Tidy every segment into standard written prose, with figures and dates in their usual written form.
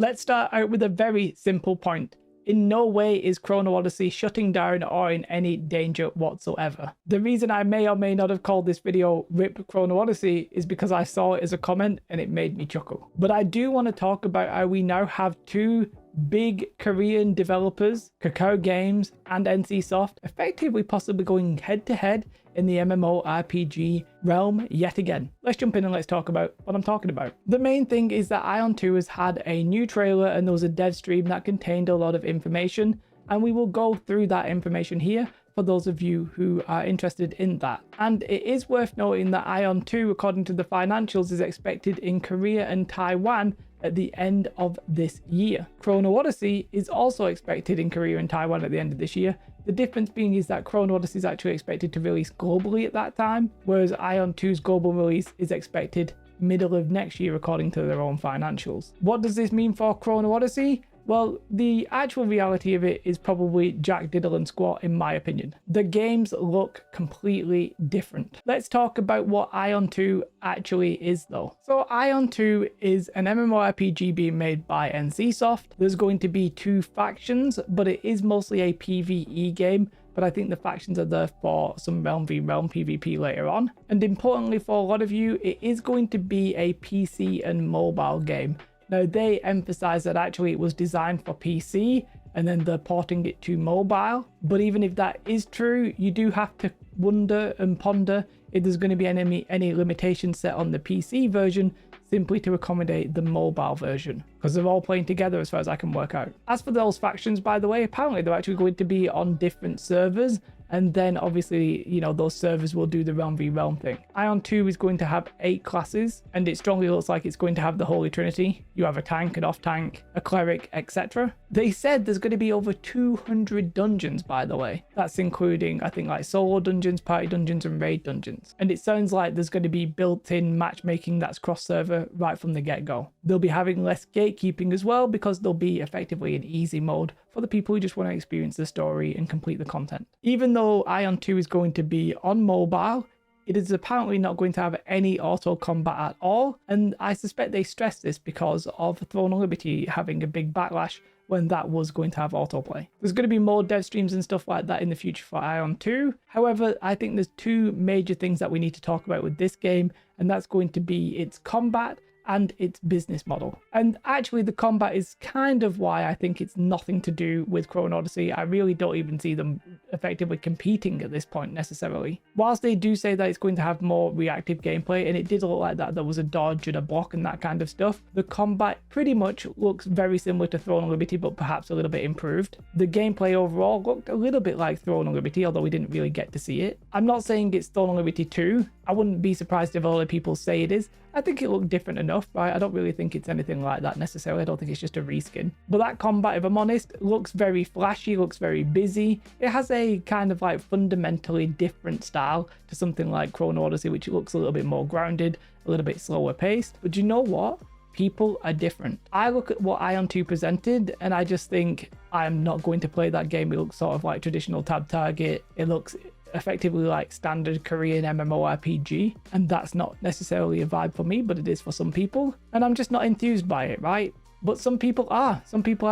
Let's start out with a very simple point. In no way is Chrono Odyssey shutting down or in any danger whatsoever. The reason I may or may not have called this video RIP Chrono Odyssey is because I saw it as a comment and it made me chuckle. But I do want to talk about how we now have two big Korean developers, Kakao Games and NCSoft, effectively possibly going head to head in the MMORPG realm yet again. Let's jump in and let's talk about what I'm talking about. The main thing is that Aion 2 has had a new trailer and there was a dev stream that contained a lot of information, and we will go through that information here for those of you who are interested in that. And it is worth noting that Aion 2, according to the financials, is expected in Korea and Taiwan at the end of this year. Chrono Odyssey is also expected in Korea and Taiwan at the end of this year. The difference being is that Chrono Odyssey is actually expected to release globally at that time, whereas Aion 2's global release is expected middle of next year according to their own financials. What does this mean for Chrono Odyssey? Well, the actual reality of it is probably Jack Diddle and Squat in my opinion. The games look completely different. Let's talk about what Aion 2 actually is though. So Aion 2 is an MMORPG being made by NCSoft. There's going to be two factions, but it is mostly a PvE game. But I think the factions are there for some realm v realm PvP later on. And importantly for a lot of you, it is going to be a PC and mobile game. Now, they emphasize that actually it was designed for PC and then they're porting it to mobile. But even if that is true, you do have to wonder and ponder if there's going to be any limitations set on the PC version simply to accommodate the mobile version, because they're all playing together as far as I can work out. As for those factions, by the way, apparently they're actually going to be on different servers, and then obviously, you know, those servers will do the realm v realm thing. Aion 2 is going to have 8 classes, and it strongly looks like it's going to have the Holy Trinity. You have a tank, an off tank, a cleric, etc. They said there's going to be over 200 dungeons, by the way. That's including, I think, like solo dungeons, party dungeons, and raid dungeons. And it sounds like there's going to be built-in matchmaking that's cross-server right from the get-go. They'll be having less gatekeeping as well, because there'll be effectively an easy mode for the people who just want to experience the story and complete the content. Even though Aion 2 is going to be on mobile, it is apparently not going to have any auto combat at all, and I suspect they stressed this because of Throne of Liberty having a big backlash when that was going to have autoplay. There's going to be more dev streams and stuff like that in the future for Aion 2. However, I think there's two major things that we need to talk about with this game, and that's going to be its combat and its business model. And actually the combat is kind of why I think it's nothing to do with Chrono Odyssey. I really don't even see them effectively competing at this point necessarily. Whilst they do say that it's going to have more reactive gameplay, and it did look like that there was a dodge and a block and that kind of stuff, the combat pretty much looks very similar to Throne of Liberty, but perhaps a little bit improved. The gameplay overall looked a little bit like Throne of Liberty, although we didn't really get to see it. I'm not saying it's Throne of Liberty 2. I wouldn't be surprised if other people say it is. I think it looked different enough, right? I don't really think it's anything like that necessarily. I don't think it's just a reskin. But that combat, if I'm honest, looks very flashy, looks very busy. It has a kind of like fundamentally different style to something like Chrono Odyssey, which looks a little bit more grounded, a little bit slower paced. But you know what? People are different. I look at what Aion 2 presented and I just think I'm not going to play that game. It looks sort of like traditional tab target. It looks effectively like standard Korean MMORPG, and that's not necessarily a vibe for me, but it is for some people, and I'm just not enthused by it, right? But some people are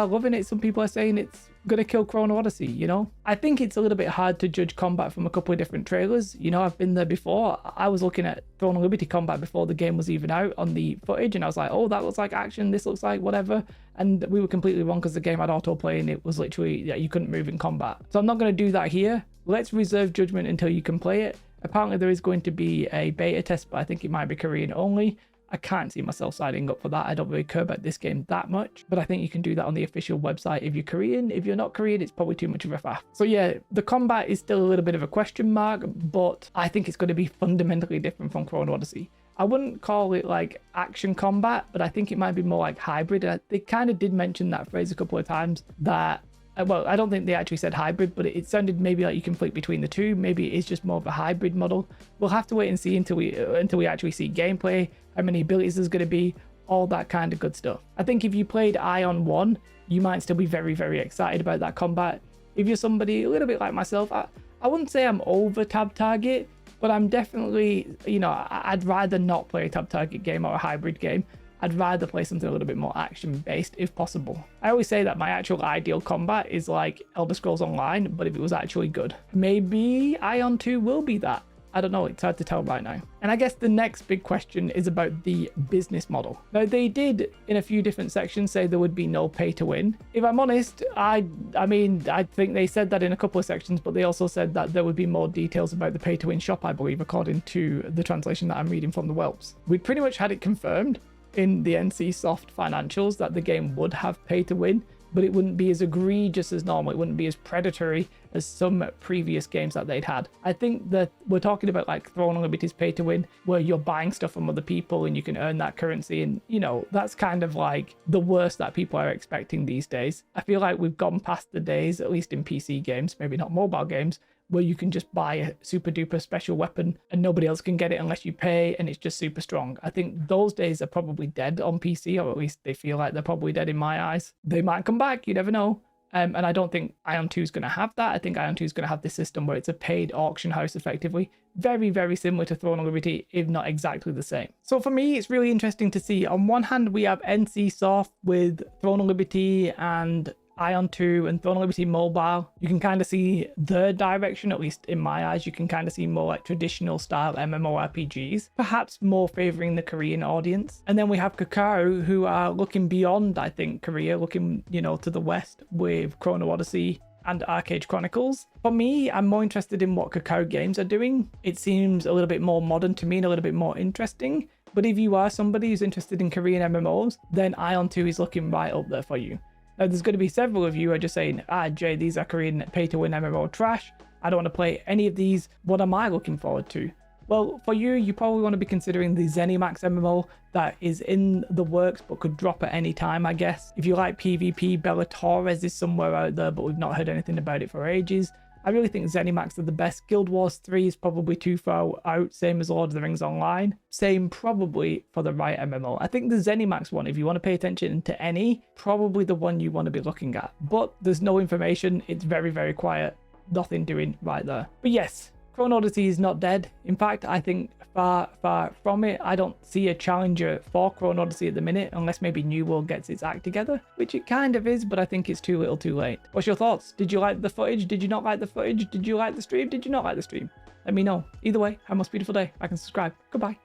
loving it. Some people are saying it's gonna kill Chrono Odyssey, you know? I think it's a little bit hard to judge combat from a couple of different trailers. You know, I've been there before. I was looking at Throne of Liberty combat before the game was even out on the footage, and I was like, oh, that looks like action, this looks like whatever. And we were completely wrong because the game had autoplay and it was literally, yeah, you couldn't move in combat. So I'm not gonna do that here. Let's reserve judgment until you can play it. Apparently there is going to be a beta test, but I think it might be Korean only. I can't see myself signing up for that. I don't really care about this game that much, but I think you can do that on the official website if you're Korean. If you're not Korean, it's probably too much of a faff. So yeah, the combat is still a little bit of a question mark, but I think it's going to be fundamentally different from Chrono Odyssey. I wouldn't call it like action combat, but I think it might be more like hybrid. They kind of did mention that phrase a couple of times, that well, I don't think they actually said hybrid, but it sounded maybe like you can flick between the two. Maybe it is just more of a hybrid model. We'll have to wait and see until we actually see gameplay, how many abilities there's going to be, all that kind of good stuff. I think if you played Aion 1, you might still be very, very excited about that combat. If you're somebody a little bit like myself, I wouldn't say I'm over tab target, but I'm definitely, you know, I'd rather not play a tab target game or a hybrid game. I'd rather play something a little bit more action-based if possible. I always say that my actual ideal combat is like Elder Scrolls Online, but if it was actually good. Maybe Aion 2 will be that. I don't know, it's hard to tell right now. And I guess the next big question is about the business model. Now, they did in a few different sections say there would be no pay to win. If I'm honest, I think they said that in a couple of sections, but they also said that there would be more details about the pay to win shop, I believe, according to the translation that I'm reading from the whelps. We pretty much had it confirmed in the NC Soft financials that the game would have pay to win, but it wouldn't be as egregious as normal. It wouldn't be as predatory as some previous games that they'd had. I think that we're talking about like Throne of Liberty's pay to win, where you're buying stuff from other people and you can earn that currency. And, you know, that's kind of like the worst that people are expecting these days. I feel like we've gone past the days, at least in PC games, maybe not mobile games, where you can just buy a super duper special weapon and nobody else can get it unless you pay and it's just super strong. I think those days are probably dead on PC, or at least they feel like they're probably dead in my eyes. They might come back, you never know. And I don't think Aion 2 is going to have that. I think Aion 2 is going to have this system where it's a paid auction house effectively. Very, very similar to Throne of Liberty, if not exactly the same. So for me, it's really interesting to see. On one hand, we have NC Soft with Throne of Liberty and Aion 2 and Throne of Liberty Mobile. You can kind of see their direction, at least in my eyes. You can kind of see more like traditional style MMORPGs, perhaps more favoring the Korean audience. And then we have CHRONO, who are looking beyond, I think, Korea, looking, you know, to the west with Chrono Odyssey and Arcade Chronicles. For me, I'm more interested in what CHRONO games are doing. It seems a little bit more modern to me and a little bit more interesting. But if you are somebody who's interested in Korean MMOs, then Aion 2 is looking right up there for you. Now, there's going to be several of you who are just saying, Jay, these are Korean pay-to-win MMO trash. I don't want to play any of these. What am I looking forward to? Well, for you, you probably want to be considering the ZeniMax MMO that is in the works but could drop at any time, I guess. If you like PvP, Bella Torres is somewhere out there, but we've not heard anything about it for ages. I really think ZeniMax are the best. Guild Wars 3 is probably too far out, same as Lord of the Rings Online. Same probably for the right MMO. I think the ZeniMax one, if you want to pay attention to any, probably the one you want to be looking at. But there's no information, it's very, very quiet. Nothing doing right there. But yes, Chrono Odyssey is not dead. In fact, I think far, far from it. I don't see a challenger for Chrono Odyssey at the minute, unless maybe New World gets its act together, which it kind of is, but I think it's too little too late. What's your thoughts? Did you like the footage? Did you not like the footage? Did you like the stream? Did you not like the stream? Let me know. Either way, have a most beautiful day. Like and subscribe. Goodbye.